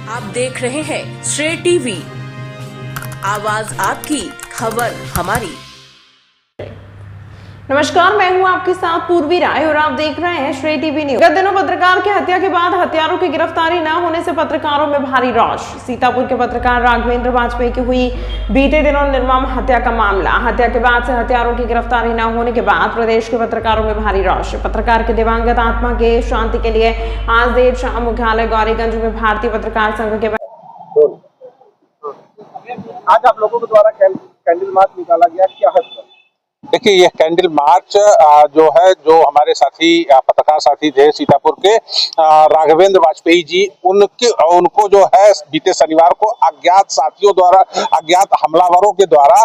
आप देख रहे हैं श्रेय टीवी, आवाज आपकी, खबर हमारी। नमस्कार, मैं हूं आपके साथ पूर्वी राय और आप देख रहे हैं श्रेय टीवी न्यूज। गत दिनों पत्रकार की हत्या के बाद हत्यारों की गिरफ्तारी न होने से पत्रकारों में भारी रोष। सीतापुर के पत्रकार राघवेंद्र वाजपेयी की हुई बीते दिनों निर्मम हत्या का मामला। हत्या के बाद से हत्यारों की गिरफ्तारी न होने के बाद प्रदेश के पत्रकारों में भारी रोष। पत्रकार के दिवंगत आत्मा के शांति के लिए आज देर शाम मुख्यालय गौरीगंज में भारतीय पत्रकार संघ के आज आप लोगों के द्वारा कैंडल मार्च निकाला गया, क्या है? देखिए, यह कैंडल मार्च जो है, जो हमारे साथी पत्रकार साथी थे सीतापुर के राघवेंद्र वाजपेयी जी, उनको जो है बीते शनिवार को अज्ञात साथियों द्वारा, अज्ञात हमलावरों के द्वारा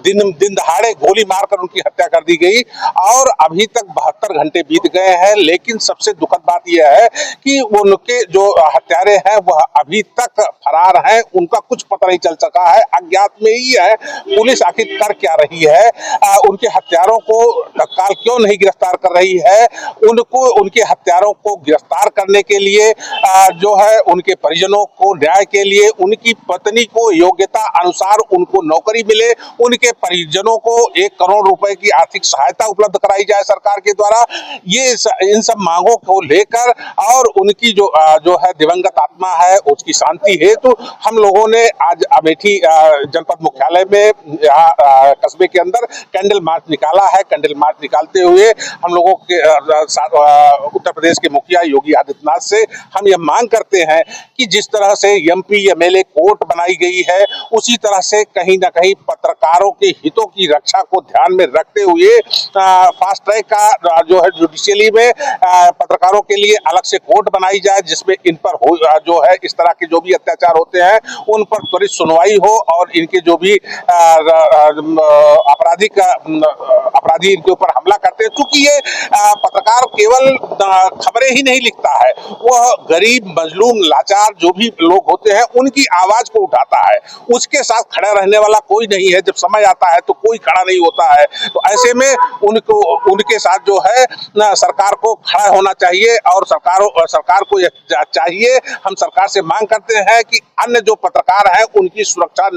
दिन दहाड़े गोली मारकर उनकी हत्या कर दी गई। और अभी तक 72 घंटे बीत गए हैं, लेकिन सबसे दुखद बात यह है कि उनके जो हत्यारे हैं वह अभी तक फरार हैं। उनका कुछ पता नहीं चल सका है, अज्ञात में ही है। पुलिस आखिर कर क्या रही है, उनके हत्यारों को तत्काल क्यों नहीं गिरफ्तार कर रही है? उनके हत्यारों को गिरफ्तार करने के लिए जो है उनके परिजनों को न्याय के लिए, उनकी पत्नी को योग्यता अनुसार उनको नौकरी मिले, उनके परिजनों को 1 करोड़ रुपए की आर्थिक सहायता उपलब्ध कराई जाए सरकार के द्वारा। ये इन सब मांगों को लेकर और उनकी जो है दिवंगत आत्मा है उसकी शांति हेतु हम लोगों ने आज अमेठी जनपद मुख्यालय में कस्बे के अंदर कैंडल मार्च निकाला है। कैंडल मार्च निकालते हुए हम लोगों के उत्तर प्रदेश के मुखिया योगी आदित्यनाथ से हम यह मांग करते हैं कि जिस तरह से एमपी एमएलए कोर्ट बनाई गई है, उसी तरह से कहीं ना कहीं पत्रकारों के हितों की रक्षा को ध्यान में रखते हुए फास्ट ट्रैक का जो है जुडिशियली में पत्रकारों के लिए अलग से कोर्ट बनाई जाए, जिसमें इन पर जो है इस तरह के जो भी अत्याचार होते हैं उन पर त्वरित सुनवाई हो और इनके जो भी अपराधी इनके ऊपर हमला करते हैं। क्योंकि ये पत्रकार केवल खबरें ही नहीं लिखता है, वह गरीब मजलूम लाचार जो भी लोग होते हैं उनकी आवाज को उठाता है। उसके साथ खड़ा रहने वाला कोई नहीं है। जब समय आता है तो कोई खड़ा नहीं होता है। तो ऐसे में उनके साथ जो है सरकार को खड़ा होना चाहिए और सरकार को यह चाहिए, हम सरकार से मांग करते हैं कि अन्य जो पत्रकार हैं उनकी सुरक्षा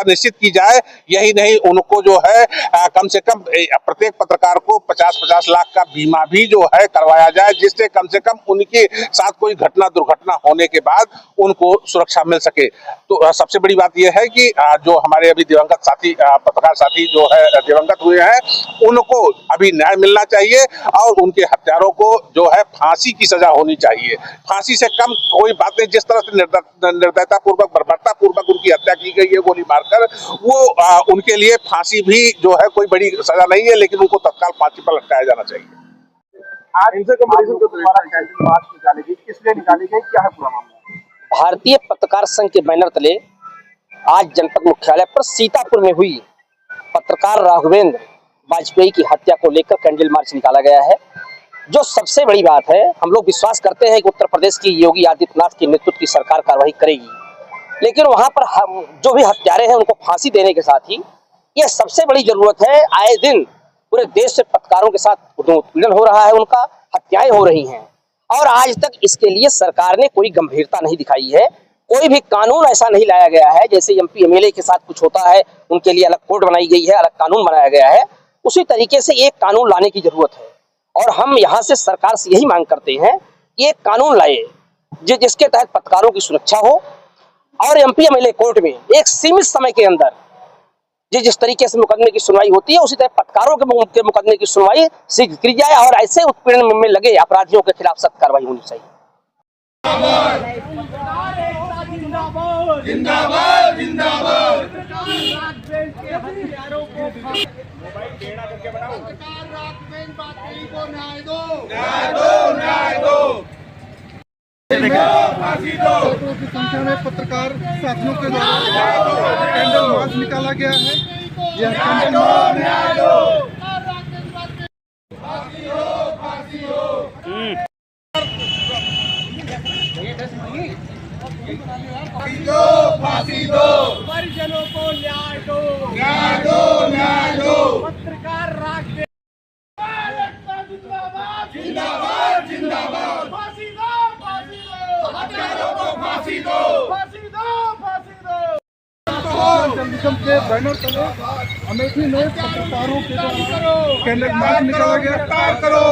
निश्चित की जाए। यही नहीं, उनको जो है कम से कम प्रत्येक पत्रकार को 50-50 लाख का बीमा भी जो है करवाया जाए, जिससे कम से कम उनके साथ कोई दुर्घटना होने के बाद उनको सुरक्षा मिल सके। तो सबसे बड़ी बात यह है कि जो हमारे अभी दिवंगत साथी पत्रकार साथी जो है दिवंगत हुए हैं, उनको अभी न्याय मिलना चाहिए और उनके हत्यारों को जो है फांसी की सजा होनी चाहिए। फांसी से कम कोई बात नहीं। जिस तरह से निर्दयता पूर्वक, बर्बरता पूर्वक उनकी हत्या की गई है गोली मारकर, वो उनके लिए फांसी भी जो है कोई बड़ी सजा नहीं है, लेकिन उनको तत्काल फांसी पर लटकाया जाना चाहिए। आज इनसे कंपटीशन को दोबारा कैंडल मार्च निकाली गई, किस लिए निकाली गई, क्या है पूरा मामला? भारतीय पत्रकार संघ के बैनर तले आज जनपद मुख्यालय पर सीतापुर में हुई पत्रकार राघवेंद्र वाजपेयी की हत्या को लेकर कैंडल मार्च निकाला गया है। जो सबसे बड़ी बात है, हम लोग विश्वास करते हैं कि उत्तर प्रदेश की योगी आदित्यनाथ के नेतृत्व की सरकार कार्रवाई करेगी, लेकिन वहां पर हम जो भी हत्यारे हैं उनको फांसी देने के साथ ही यह सबसे बड़ी जरूरत है। आए दिन पूरे देश से पत्रकारों के साथ उत्पीड़न हो रहा है, उनका हत्याएं हो रही हैं और आज तक इसके लिए सरकार ने कोई गंभीरता नहीं दिखाई है। कोई भी कानून ऐसा नहीं लाया गया है। जैसे एमपी एमएलए के साथ कुछ होता है, उनके लिए अलग कोर्ट बनाई गई है, अलग कानून बनाया गया है, उसी तरीके से एक कानून लाने की जरूरत है। और हम यहाँ से सरकार से यही मांग करते हैं कि एक कानून लाए जिसके तहत पत्रकारों की सुरक्षा हो और एमपी एमएलए कोर्ट में एक सीमित समय के अंदर जिस तरीके से मुकदमे की सुनवाई होती है, उसी तरह पत्रकारों के मुकदमे की सुनवाई शीघ्र की जाए और ऐसे उत्पीड़न में लगे अपराधियों के खिलाफ सख्त कार्रवाई होनी चाहिए। जिंदाबाद जिंदाबाद। की संख्या में पत्रकार साथियों के द्वारा कैंडल मार्च निकाला गया है। यह कैंडल फांसी दो, परिजनों को न्याय दो, न्याय दो, न्याय दो। पत्रकार जिंदाबाद जिंदाबाद जिंदाबाद। फांसी दो, फांसी दो। कार्यक्रम के बैनर तले अमेठी में पत्रकारों के द्वारा कैंडल मार्च निकाला गया। करो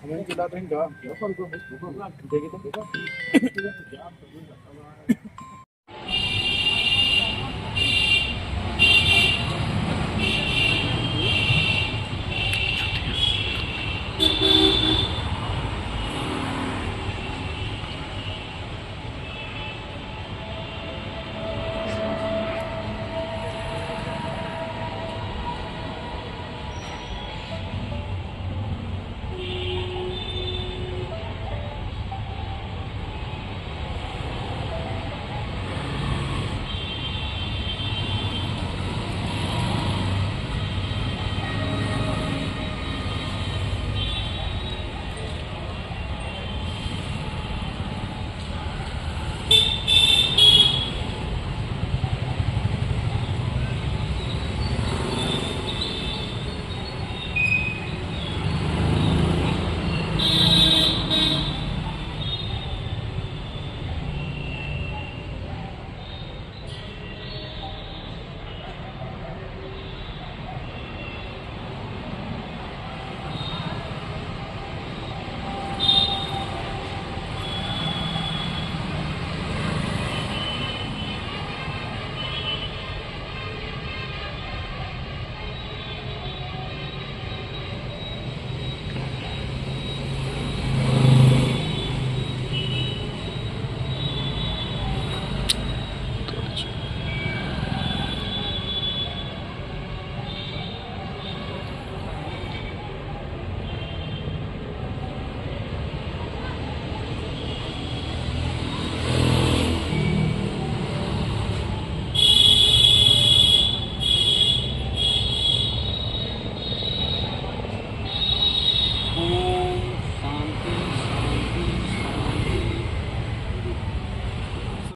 हमें